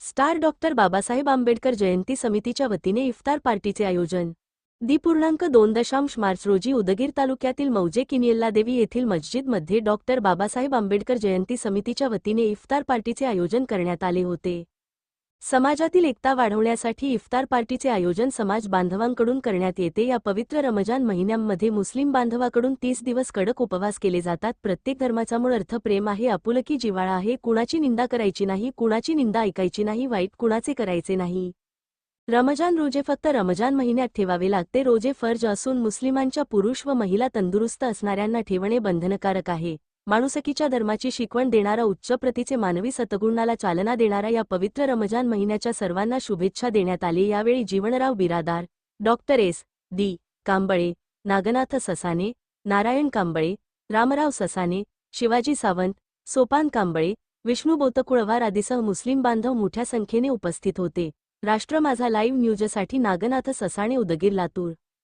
Star doctor Babasaheb Ambedkar जयंती समितीच्या वतीने इफ्तार पार्टीचे आयोजन. दि.2 मार्च रोजी उदगीर तालुक्यातील मौजे किनियल्लादेवी येथील मस्जिदमध्ये डॉक्टर बाबासाहेब आंबेडकर जयंती समितीच्या वतीने इफ्तार पार्टीचे आयोजन करण्यात आले होते. समाजातील एकता वाढवण्यासाठी इफ्तार पार्टीचे आयोजन समाज बांधवांकडून करण्यात येते. या पवित्र रमजान महिन्यामध्ये मुस्लिम बांधवाकडून 30 दिवस कडक उपवास केले जातात. प्रत्येक धर्माचा मूळ अर्थ प्रेम आहे, आपुलकी, जिव्हाळा आहे. कुणाची निंदा करायची नाही, कुणाची निंदा ऐकायची नाही, वाईट कुणाचे करायचे नाही. रमजान रोजे फक्त रमजान महिन्यात ठेवावे लागते. रोजे फर्ज असून मुस्लिमांच्या पुरुष व महिला तंदुरुस्त असणाऱ्यांना ठेवणे बंधनकारक आहे. माणुसकीच्या धर्माची शिकवण देणारा, उच्च प्रतीचे मानवी सद्गुणाला चालना देणारा या पवित्र रमजान महिन्याच्या सर्वांना शुभेच्छा देण्यात आली. यावेळी जीवनराव बिरादार, डॉक्टर एस.डी. कांबळे, नागनाथ ससाने, नारायण कांबळे, रामराव ससाने, शिवाजी सावंत, सोपान कांबळे, विष्णू बोतकुळवार आदीसह मुस्लिम बांधव मोठ्या संख्येने उपस्थित होते. राष्ट्र माझा लाईव्ह न्यूजसाठी नागनाथ ससाणे, उदगीर, लातूर.